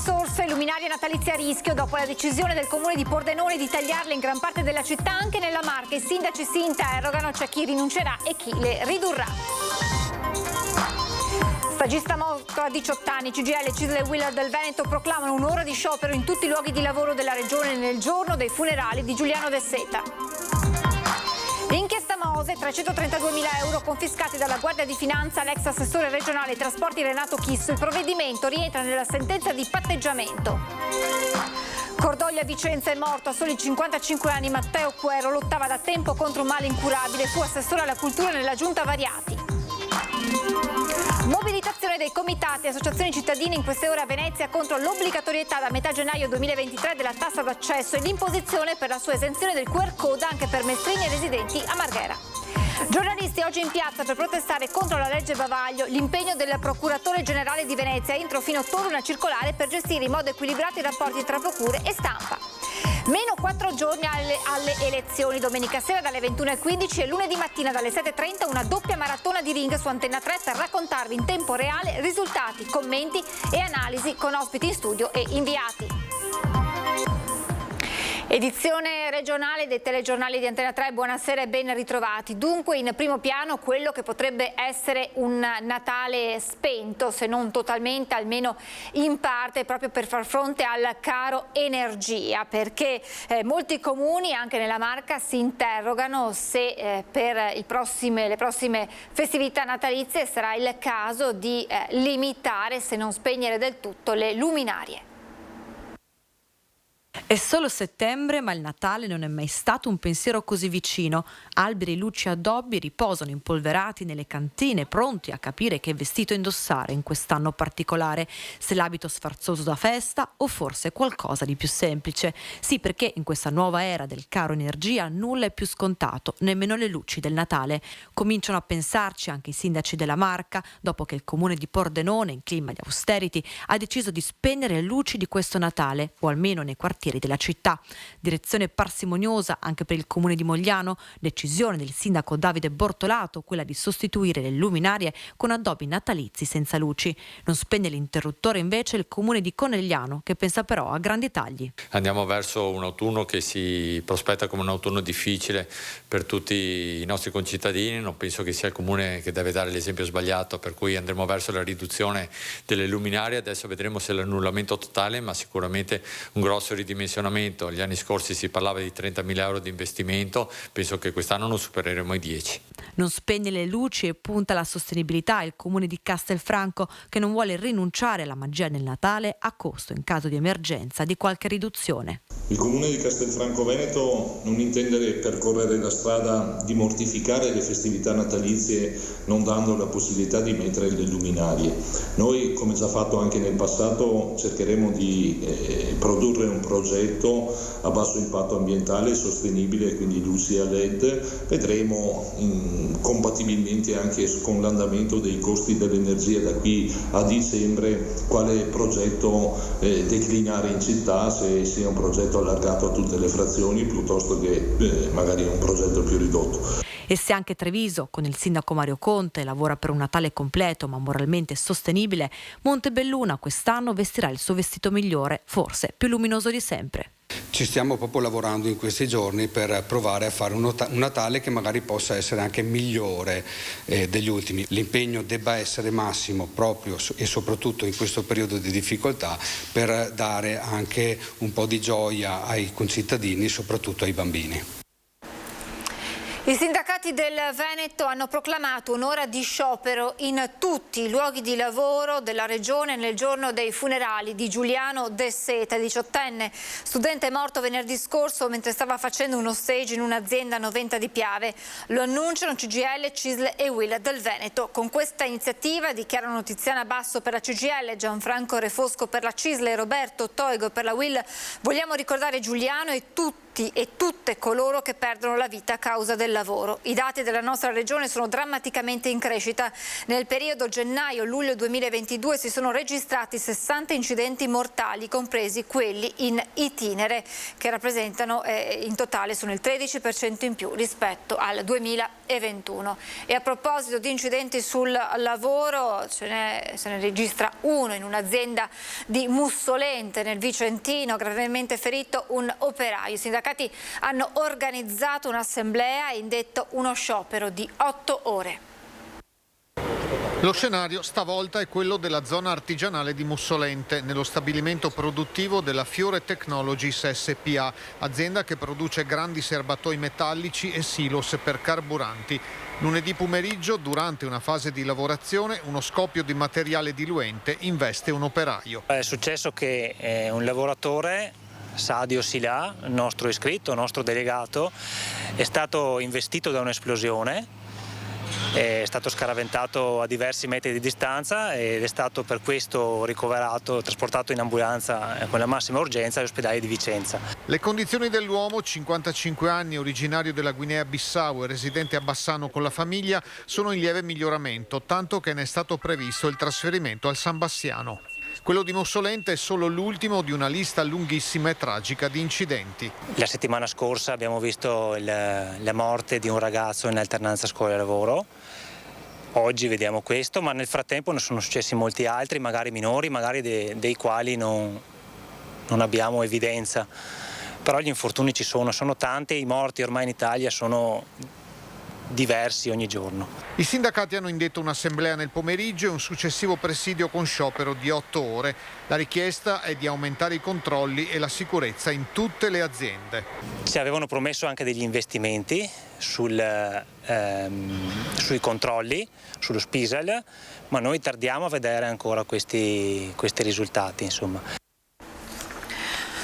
Sorso e luminarie natalizie a rischio dopo la decisione del comune di Pordenone di tagliarle in gran parte della città. Anche nella Marca i sindaci si interrogano, c'è chi rinuncerà e chi le ridurrà. Stagista morto a 18 anni, CGIL, CISL e Wheeler del Veneto proclamano un'ora di sciopero in tutti i luoghi di lavoro della regione nel giorno dei funerali di Giuliano De Seta. L'inchiesta Mose, 332.000 euro confiscati dalla Guardia di Finanza all'ex assessore regionale ai trasporti Renato Chisso. Il provvedimento rientra nella sentenza di patteggiamento. Cordoglio a Vicenza, è morto a soli 55 anni Matteo Quero, lottava da tempo contro un male incurabile, fu assessore alla cultura nella giunta Variati. Mobilitazione dei comitati e associazioni cittadine in queste ore a Venezia contro l'obbligatorietà da metà gennaio 2023 della tassa d'accesso e l'imposizione per la sua esenzione del QR code anche per mestrini e residenti a Marghera. Giornalisti oggi in piazza per protestare contro la legge Bavaglio, l'impegno del procuratore generale di Venezia entro fine ottobre una circolare per gestire in modo equilibrato i rapporti tra procure e stampa. Meno 4 giorni alle elezioni, domenica sera dalle 21:15 e lunedì mattina dalle 7:30 una doppia maratona di Ring su Antenna 3 per raccontarvi in tempo reale risultati, commenti e analisi con ospiti in studio e inviati. Edizione regionale dei telegiornali di Antenna 3, buonasera e ben ritrovati. Dunque in primo piano quello che potrebbe essere un Natale spento, se non totalmente, almeno in parte, proprio per far fronte al caro energia, perché molti comuni, anche nella Marca, si interrogano se per le prossime festività natalizie sarà il caso di limitare, se non spegnere del tutto, le luminarie. È solo settembre, ma il Natale non è mai stato un pensiero così vicino. Alberi, luci e addobbi riposano impolverati nelle cantine, pronti a capire che vestito indossare in quest'anno particolare, se l'abito sfarzoso da festa o forse qualcosa di più semplice. Sì, perché in questa nuova era del caro energia nulla è più scontato, nemmeno le luci del Natale. Cominciano a pensarci anche i sindaci della Marca, dopo che il comune di Pordenone, in clima di austerity, ha deciso di spegnere le luci di questo Natale, o almeno nei quartieri della città. Direzione parsimoniosa anche per il comune di Mogliano, decisione del sindaco Davide Bortolato, quella di sostituire le luminarie con addobbi natalizi senza luci. Non spegne l'interruttore invece il comune di Conegliano, che pensa però a grandi tagli. Andiamo verso un autunno che si prospetta come un autunno difficile per tutti i nostri concittadini. Non penso che sia il comune che deve dare l'esempio sbagliato, per cui andremo verso la riduzione delle luminarie. Adesso vedremo se l'annullamento totale, ma sicuramente un grosso ridimensionamento. Gli anni scorsi si parlava di 30.000 euro di investimento, penso che quest'anno non supereremo i 10. Non spegne le luci e punta alla sostenibilità il comune di Castelfranco, che non vuole rinunciare alla magia del Natale a costo, in caso di emergenza, di qualche riduzione. Il comune di Castelfranco Veneto non intende percorrere la strada di mortificare le festività natalizie non dando la possibilità di mettere le luminarie. Noi, come già fatto anche nel passato, cercheremo di produrre un progetto a basso impatto ambientale e sostenibile, quindi luci a LED. Vedremo compatibilmente anche con l'andamento dei costi dell'energia da qui a dicembre quale progetto declinare in città, se sia un progetto allargato a tutte le frazioni piuttosto che magari un progetto più ridotto. E se anche Treviso, con il sindaco Mario Conte, lavora per un Natale completo ma moralmente sostenibile, Montebelluna quest'anno vestirà il suo vestito migliore, forse più luminoso di sempre. Ci stiamo proprio lavorando in questi giorni per provare a fare un Natale che magari possa essere anche migliore degli ultimi. L'impegno debba essere massimo proprio e soprattutto in questo periodo di difficoltà per dare anche un po' di gioia ai concittadini, soprattutto ai bambini. I sindacati del Veneto hanno proclamato un'ora di sciopero in tutti i luoghi di lavoro della regione nel giorno dei funerali di Giuliano De Seta, 18enne studente morto venerdì scorso mentre stava facendo uno stage in un'azienda a Noventa di Piave. Lo annunciano CGIL, CISL e Will del Veneto. Con questa iniziativa, dichiarano Tiziana Basso per la CGIL, Gianfranco Refosco per la CISL e Roberto Toigo per la Will, vogliamo ricordare Giuliano e tutti e tutte coloro che perdono la vita a causa del lavoro. I dati della nostra regione sono drammaticamente in crescita. Nel periodo gennaio-luglio 2022 si sono registrati 60 incidenti mortali, compresi quelli in itinere, che rappresentano in totale sono il 13% in più rispetto al 2021. 2021. E a proposito di incidenti sul lavoro, se ne registra uno in un'azienda di Mussolente nel Vicentino, gravemente ferito un operaio. I sindacati hanno organizzato un'assemblea e indetto uno sciopero di 8 ore. Lo scenario stavolta è quello della zona artigianale di Mussolente, nello stabilimento produttivo della Fiore Technologies SPA, azienda che produce grandi serbatoi metallici e silos per carburanti. Lunedì pomeriggio, durante una fase di lavorazione, uno scoppio di materiale diluente investe un operaio. È successo che un lavoratore, Sadio Silà, nostro iscritto, nostro delegato, è stato investito da un'esplosione. È stato scaraventato a diversi metri di distanza ed è stato per questo ricoverato, trasportato in ambulanza con la massima urgenza all'ospedale di Vicenza. Le condizioni dell'uomo, 55 anni, originario della Guinea-Bissau e residente a Bassano con la famiglia, sono in lieve miglioramento, tanto che ne è stato previsto il trasferimento al San Bassiano. Quello di Mussolente è solo l'ultimo di una lista lunghissima e tragica di incidenti. La settimana scorsa abbiamo visto la morte di un ragazzo in alternanza scuola-lavoro. Oggi vediamo questo, ma nel frattempo ne sono successi molti altri, magari minori, magari dei quali non abbiamo evidenza. Però gli infortuni ci sono tanti, i morti ormai in Italia sono diversi ogni giorno. I sindacati hanno indetto un'assemblea nel pomeriggio e un successivo presidio con sciopero di 8 ore. La richiesta è di aumentare i controlli e la sicurezza in tutte le aziende. Si avevano promesso anche degli investimenti sui controlli, sullo Spisal, ma noi tardiamo a vedere ancora questi risultati, insomma.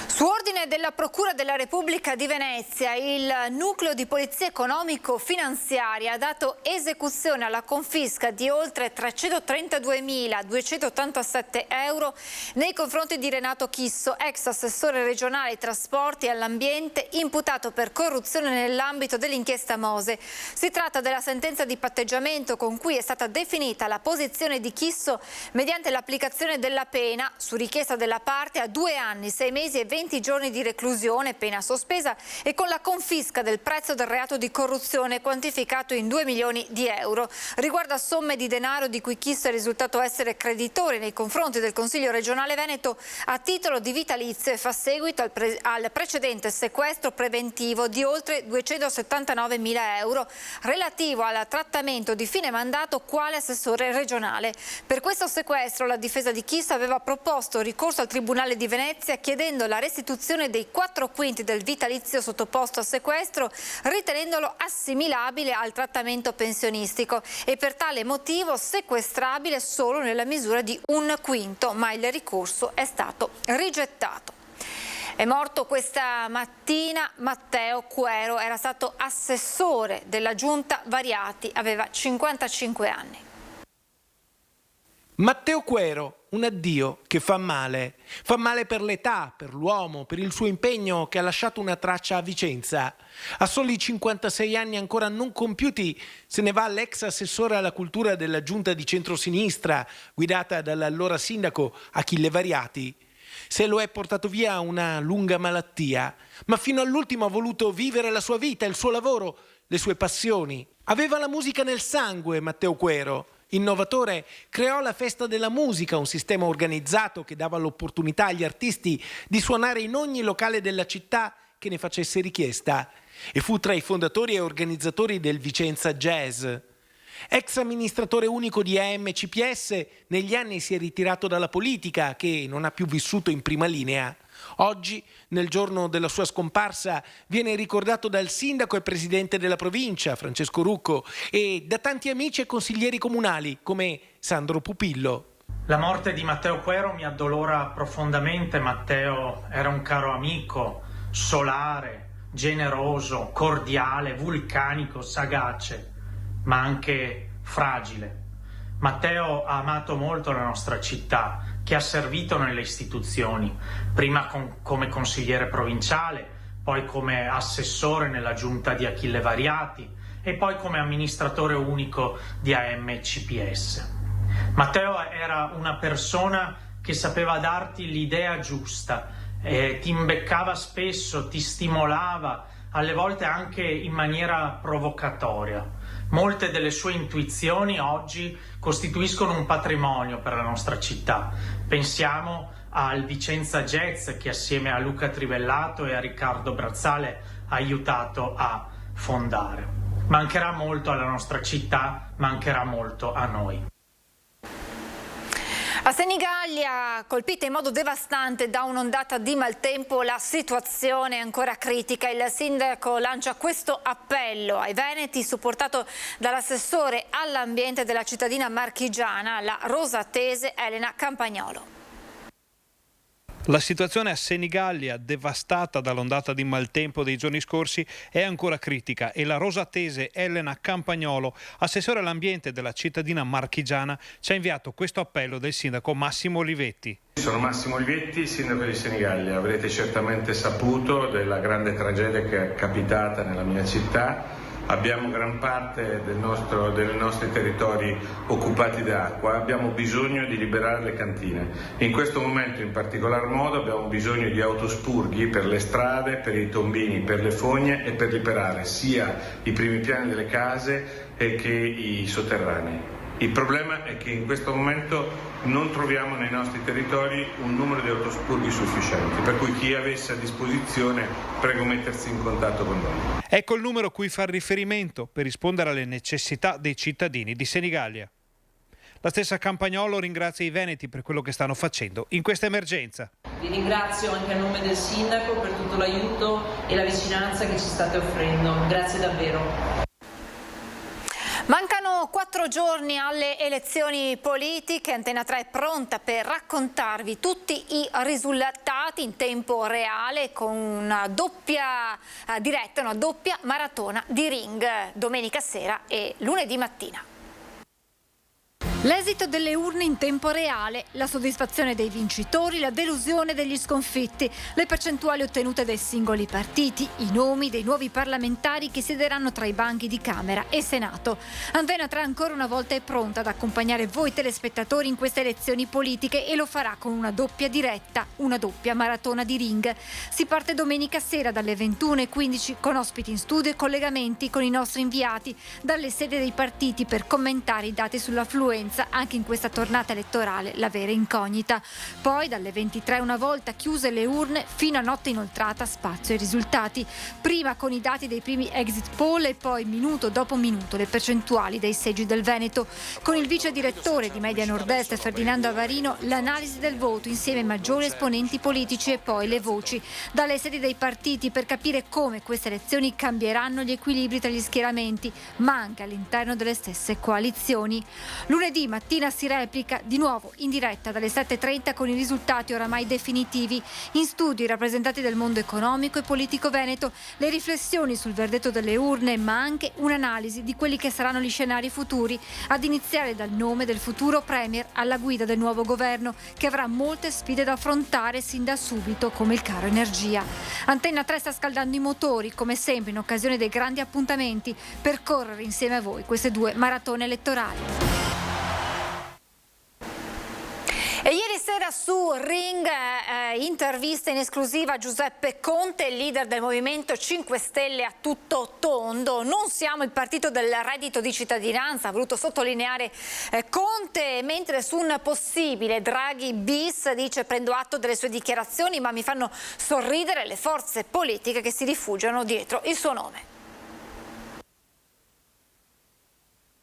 Su ordine della Procura della Repubblica di Venezia, il nucleo di polizia economico-finanziaria ha dato esecuzione alla confisca di oltre 332.287 euro nei confronti di Renato Chisso, ex assessore regionale ai trasporti e all'ambiente, imputato per corruzione nell'ambito dell'inchiesta Mose. Si tratta della sentenza di patteggiamento con cui è stata definita la posizione di Chisso mediante l'applicazione della pena, su richiesta della parte, a 2 anni, 6 mesi e 20 giorni di reclusione, pena sospesa, e con la confisca del prezzo del reato di corruzione quantificato in 2 milioni di euro. Riguarda somme di denaro di cui Chisso è risultato essere creditore nei confronti del Consiglio regionale Veneto a titolo di vitalizio e fa seguito al precedente sequestro preventivo di oltre 279.000 euro relativo al trattamento di fine mandato quale assessore regionale. Per questo sequestro la difesa di Chisso aveva proposto ricorso al Tribunale di Venezia chiedendo la restituzione dei 4/5 del vitalizio sottoposto a sequestro, ritenendolo assimilabile al trattamento pensionistico e per tale motivo sequestrabile solo nella misura di 1/5, ma il ricorso è stato rigettato. È morto questa mattina Matteo Quero, era stato assessore della Giunta Variati, aveva 55 anni. Matteo Quero, un addio che fa male per l'età, per l'uomo, per il suo impegno che ha lasciato una traccia a Vicenza. A soli 56 anni ancora non compiuti se ne va l'ex assessore alla cultura della giunta di centrosinistra, guidata dall'allora sindaco Achille Variati. Se lo è portato via una lunga malattia, ma fino all'ultimo ha voluto vivere la sua vita, il suo lavoro, le sue passioni. Aveva la musica nel sangue Matteo Quero. Innovatore, creò la Festa della Musica, un sistema organizzato che dava l'opportunità agli artisti di suonare in ogni locale della città che ne facesse richiesta, e fu tra i fondatori e organizzatori del Vicenza Jazz. Ex amministratore unico di AMCPS, negli anni si è ritirato dalla politica, che non ha più vissuto in prima linea. Oggi, nel giorno della sua scomparsa, viene ricordato dal sindaco e presidente della provincia, Francesco Rucco, e da tanti amici e consiglieri comunali, come Sandro Pupillo. La morte di Matteo Quero mi addolora profondamente. Matteo era un caro amico, solare, generoso, cordiale, vulcanico, sagace, ma anche fragile. Matteo ha amato molto la nostra città, che ha servito nelle istituzioni, prima come consigliere provinciale, poi come assessore nella giunta di Achille Variati e poi come amministratore unico di AMCPS. Matteo era una persona che sapeva darti l'idea giusta, ti imbeccava spesso, ti stimolava, alle volte anche in maniera provocatoria. Molte delle sue intuizioni oggi costituiscono un patrimonio per la nostra città. Pensiamo al Vicenza Jazz che assieme a Luca Trivellato e a Riccardo Brazzale ha aiutato a fondare. Mancherà molto alla nostra città, mancherà molto a noi. A Senigallia, colpita in modo devastante da un'ondata di maltempo, la situazione è ancora critica. Il sindaco lancia questo appello ai veneti, supportato dall'assessore all'ambiente della cittadina marchigiana, la rosatese Elena Campagnolo. La situazione a Senigallia, devastata dall'ondata di maltempo dei giorni scorsi, è ancora critica e la rosatese Elena Campagnolo, assessore all'ambiente della cittadina marchigiana, ci ha inviato questo appello del sindaco Massimo Olivetti. Sono Massimo Olivetti, sindaco di Senigallia. Avrete certamente saputo della grande tragedia che è capitata nella mia città. Abbiamo gran parte dei nostri territori occupati d'acqua, abbiamo bisogno di liberare le cantine. In questo momento in particolar modo abbiamo bisogno di autospurghi per le strade, per i tombini, per le fogne e per liberare sia i primi piani delle case che i sotterranei. Il problema è che in questo momento non troviamo nei nostri territori un numero di autospurghi sufficienti, per cui chi avesse a disposizione prego mettersi in contatto con noi. Ecco il numero a cui far riferimento per rispondere alle necessità dei cittadini di Senigallia. La stessa Campagnolo ringrazia i veneti per quello che stanno facendo in questa emergenza. Vi ringrazio anche a nome del sindaco per tutto l'aiuto e la vicinanza che ci state offrendo. Grazie davvero. Mancano 4 giorni alle elezioni politiche. Antena 3 è pronta per raccontarvi tutti i risultati in tempo reale con una doppia diretta, una doppia maratona di Ring domenica sera e lunedì mattina. L'esito delle urne in tempo reale, la soddisfazione dei vincitori, la delusione degli sconfitti, le percentuali ottenute dai singoli partiti, i nomi dei nuovi parlamentari che siederanno tra i banchi di Camera e Senato. Antena 3 ancora una volta è pronta ad accompagnare voi telespettatori in queste elezioni politiche e lo farà con una doppia diretta, una doppia maratona di Ring. Si parte domenica sera dalle 21:15 con ospiti in studio e collegamenti con i nostri inviati dalle sedi dei partiti per commentare i dati sull'affluenza anche in questa tornata elettorale, la vera incognita. Poi dalle 23, una volta chiuse le urne, fino a notte inoltrata, spazio ai risultati. Prima con i dati dei primi exit poll e poi minuto dopo minuto le percentuali dei seggi del Veneto. Con il vice direttore di Media Nord-Est Ferdinando Avarino l'analisi del voto insieme ai maggiori esponenti politici e poi le voci dalle sedi dei partiti per capire come queste elezioni cambieranno gli equilibri tra gli schieramenti, ma anche all'interno delle stesse coalizioni. Lunedì mattina si replica di nuovo in diretta dalle 7:30 con i risultati oramai definitivi. In studio i rappresentanti del mondo economico e politico veneto, le riflessioni sul verdetto delle urne, ma anche un'analisi di quelli che saranno gli scenari futuri, ad iniziare dal nome del futuro premier alla guida del nuovo governo, che avrà molte sfide da affrontare sin da subito, come il caro energia. Antena 3 sta scaldando i motori, come sempre in occasione dei grandi appuntamenti, per correre insieme a voi queste 2 maratone elettorali. E ieri sera su Ring, intervista in esclusiva a Giuseppe Conte, leader del Movimento 5 Stelle a tutto tondo. Non siamo il partito del reddito di cittadinanza, ha voluto sottolineare Conte, mentre su un possibile Draghi bis dice: prendo atto delle sue dichiarazioni, ma mi fanno sorridere le forze politiche che si rifugiano dietro il suo nome.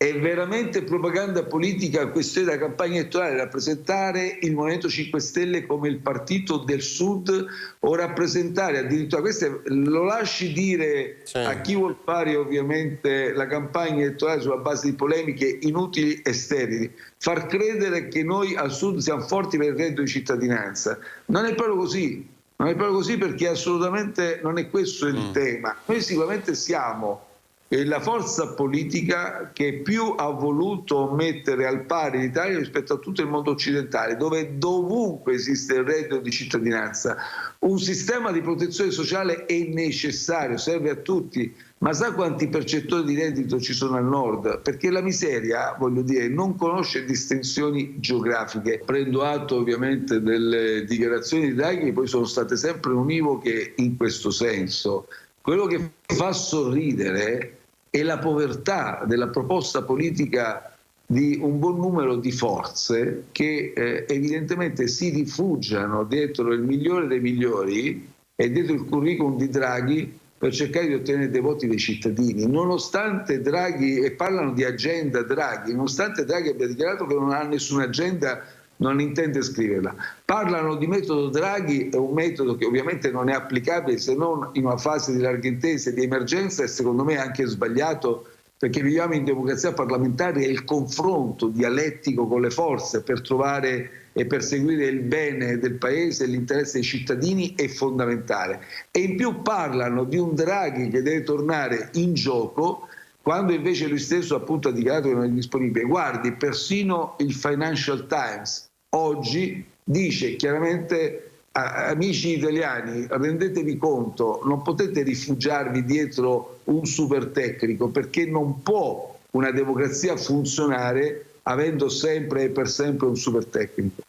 È veramente propaganda politica questa della campagna elettorale, rappresentare il Movimento 5 Stelle come il partito del Sud o rappresentare addirittura, questo lo lasci dire a chi vuol fare ovviamente la campagna elettorale sulla base di polemiche inutili e sterili, far credere che noi al Sud siamo forti per il reddito di cittadinanza. Non è proprio così, non è proprio così, perché assolutamente non è questo il tema. Noi sicuramente siamo la forza politica che più ha voluto mettere al pari l'Italia rispetto a tutto il mondo occidentale, dove dovunque esiste il reddito di cittadinanza. Un sistema di protezione sociale è necessario, serve a tutti, ma sa quanti percettori di reddito ci sono al nord? Perché la miseria, voglio dire, non conosce distinzioni geografiche. Prendo atto ovviamente delle dichiarazioni di Draghi, che poi sono state sempre univoche in questo senso. Quello che fa sorridere e la povertà della proposta politica di un buon numero di forze che evidentemente si rifugiano dietro il migliore dei migliori e dietro il curriculum di Draghi per cercare di ottenere dei voti dei cittadini, nonostante Draghi, e parlano di agenda Draghi, nonostante Draghi abbia dichiarato che non ha nessuna agenda, non intende scriverla. Parlano di metodo Draghi, è un metodo che ovviamente non è applicabile se non in una fase di larga intesa e di emergenza, e secondo me è anche sbagliato, perché viviamo in democrazia parlamentare e il confronto dialettico con le forze per trovare e perseguire il bene del Paese e l'interesse dei cittadini è fondamentale. E in più parlano di un Draghi che deve tornare in gioco, quando invece lui stesso appunto ha dichiarato che non è disponibile. Guardi, persino il Financial Times oggi dice chiaramente: amici italiani, rendetevi conto, non potete rifugiarvi dietro un super tecnico, perché non può una democrazia funzionare avendo sempre e per sempre un super tecnico.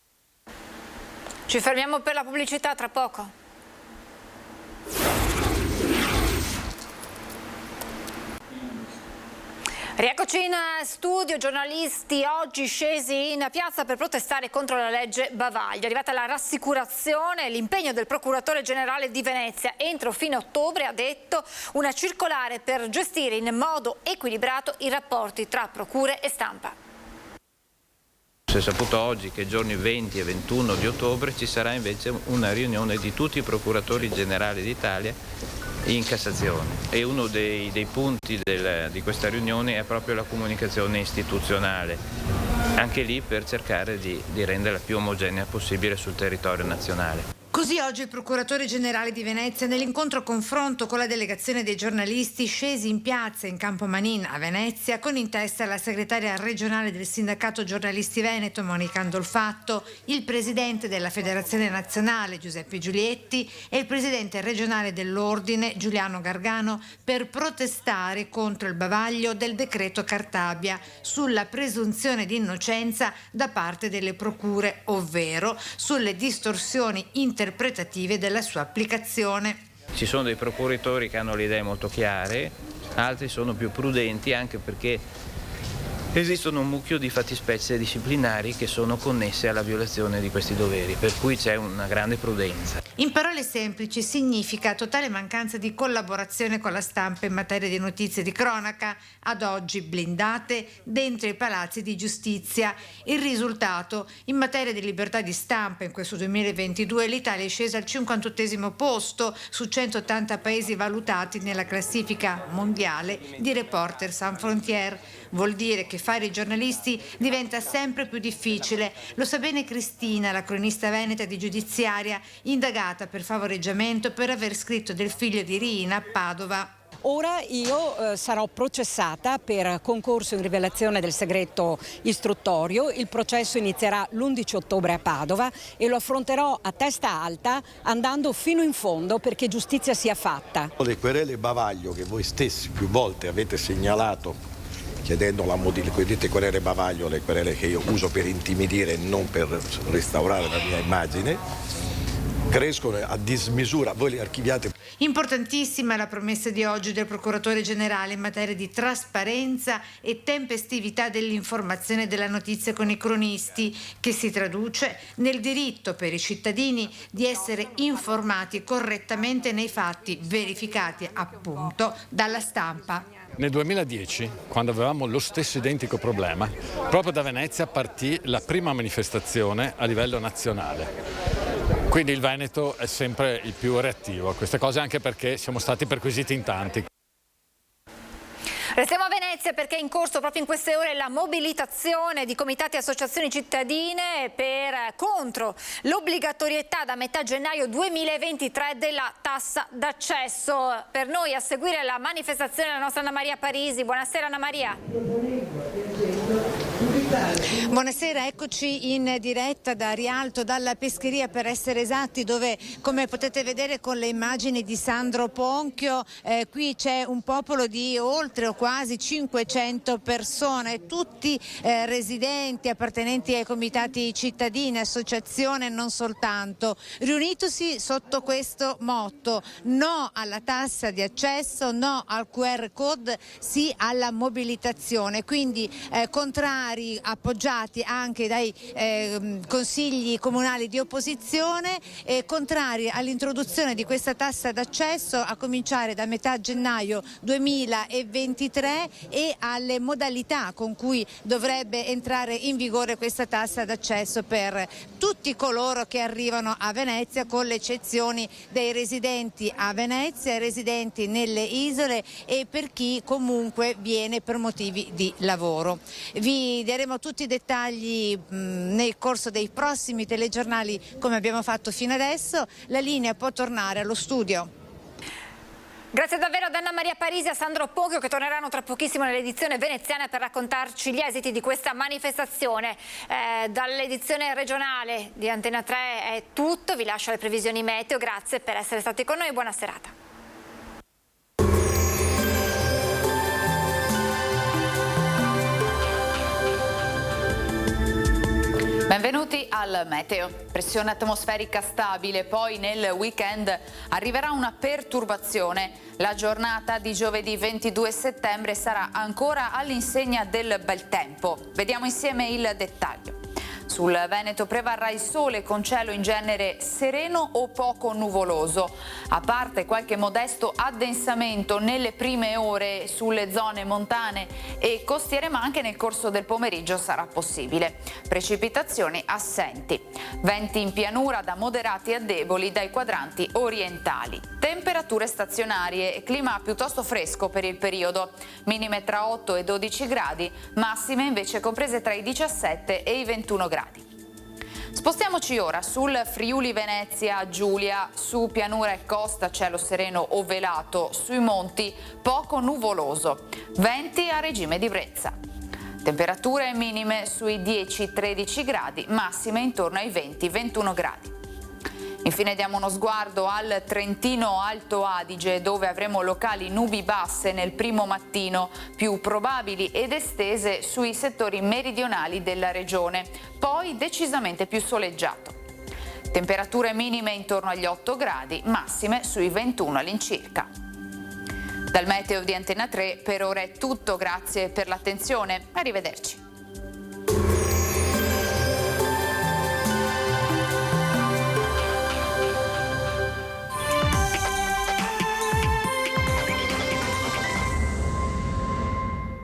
Ci fermiamo per la pubblicità, tra poco. Rieccoci in studio, giornalisti oggi scesi in piazza per protestare contro la legge Bavaglio. È arrivata la rassicurazione, l'impegno del procuratore generale di Venezia. Entro fine ottobre, ha detto, una circolare per gestire in modo equilibrato i rapporti tra procure e stampa. Si è saputo oggi che i giorni 20 e 21 di ottobre ci sarà invece una riunione di tutti i procuratori generali d'Italia in Cassazione, e uno dei punti di questa riunione è proprio la comunicazione istituzionale, anche lì per cercare di renderla più omogenea possibile sul territorio nazionale. Così oggi il procuratore generale di Venezia, nell'incontro confronto con la delegazione dei giornalisti scesi in piazza in Campo Manin a Venezia, con in testa la segretaria regionale del Sindacato Giornalisti Veneto Monica Andolfatto, il presidente della Federazione Nazionale Giuseppe Giulietti e il presidente regionale dell'Ordine Giuliano Gargano, per protestare contro il bavaglio del decreto Cartabia sulla presunzione di innocenza da parte delle procure, ovvero sulle distorsioni interpretative della sua applicazione. Ci sono dei procuratori che hanno le idee molto chiare, altri sono più prudenti, anche perché esistono un mucchio di fattispecie disciplinari che sono connesse alla violazione di questi doveri, per cui c'è una grande prudenza. In parole semplici significa totale mancanza di collaborazione con la stampa in materia di notizie di cronaca, ad oggi blindate dentro i palazzi di giustizia. Il risultato: in materia di libertà di stampa in questo 2022 l'Italia è scesa al 58° posto su 180 paesi valutati nella classifica mondiale di Reporters Sans Frontières. Vuol dire che fare i giornalisti diventa sempre più difficile. Lo sa bene Cristina, la cronista veneta di Giudiziaria, indagata per favoreggiamento per aver scritto del figlio di Riina a Padova. Ora io sarò processata per concorso in rivelazione del segreto istruttorio. Il processo inizierà l'11 ottobre a Padova e lo affronterò a testa alta, andando fino in fondo perché giustizia sia fatta. Le querele Bavaglio che voi stessi più volte avete segnalato, chiedendo la cosiddette querele Bavaglio, le querele che io uso per intimidire e non per restaurare la mia immagine, crescono a dismisura, voi li archiviate. Importantissima la promessa di oggi del procuratore generale in materia di trasparenza e tempestività dell'informazione della notizia con i cronisti, che si traduce nel diritto per i cittadini di essere informati correttamente nei fatti verificati appunto dalla stampa. Nel 2010, quando avevamo lo stesso identico problema, proprio da Venezia partì la prima manifestazione a livello nazionale. Quindi il Veneto è sempre il più reattivo a queste cose, anche perché siamo stati perquisiti in tanti. Restiamo a Venezia perché è in corso proprio in queste ore la mobilitazione di comitati e associazioni cittadine contro l'obbligatorietà da metà gennaio 2023 della tassa d'accesso. Per noi a seguire la manifestazione la nostra Anna Maria Parisi. Buonasera Anna Maria. Buonasera, eccoci in diretta da Rialto, dalla pescheria per essere esatti, dove come potete vedere con le immagini di Sandro Ponchio, qui c'è un popolo di oltre o quasi 500 persone, tutti residenti, appartenenti ai comitati cittadini, associazioni e non soltanto, riunitosi sotto questo motto: no alla tassa di accesso, no al QR code, sì alla mobilitazione. Quindi contrari, appoggiati anche dai consigli comunali di opposizione, contrari all'introduzione di questa tassa d'accesso a cominciare da metà gennaio 2023 e alle modalità con cui dovrebbe entrare in vigore questa tassa d'accesso per tutti coloro che arrivano a Venezia, con le eccezioni dei residenti a Venezia, residenti nelle isole e per chi comunque viene per motivi di lavoro. Vi daremo tutti i dettagli nel corso dei prossimi telegiornali, come abbiamo fatto fino adesso. La linea può tornare allo studio. Grazie davvero ad Anna Maria Parisi e a Sandro Ponchio, che torneranno tra pochissimo nell'edizione veneziana per raccontarci gli esiti di questa manifestazione. Dall'edizione regionale di Antena 3 è tutto, vi lascio le previsioni meteo, grazie per essere stati con noi e buona serata. Benvenuti al meteo. Pressione atmosferica stabile, poi nel weekend arriverà una perturbazione. La giornata di giovedì 22 settembre sarà ancora all'insegna del bel tempo. Vediamo insieme il dettaglio. Sul Veneto prevarrà il sole con cielo in genere sereno o poco nuvoloso, a parte qualche modesto addensamento nelle prime ore sulle zone montane e costiere, ma anche nel corso del pomeriggio sarà possibile. Precipitazioni assenti. Venti in pianura da moderati a deboli dai quadranti orientali. Temperature stazionarie e clima piuttosto fresco per il periodo. Minime tra 8 e 12 gradi, massime invece comprese tra i 17 e i 21 gradi. Spostiamoci ora sul Friuli Venezia Giulia, su pianura e costa cielo sereno o velato, sui monti poco nuvoloso, venti a regime di brezza. Temperature minime sui 10-13 gradi, massime intorno ai 20-21 gradi. Infine diamo uno sguardo al Trentino Alto Adige, dove avremo locali nubi basse nel primo mattino, più probabili ed estese sui settori meridionali della regione, poi decisamente più soleggiato. Temperature minime intorno agli 8 gradi, massime sui 21 all'incirca. Dal meteo di Antena 3 per ora è tutto, grazie per l'attenzione, arrivederci.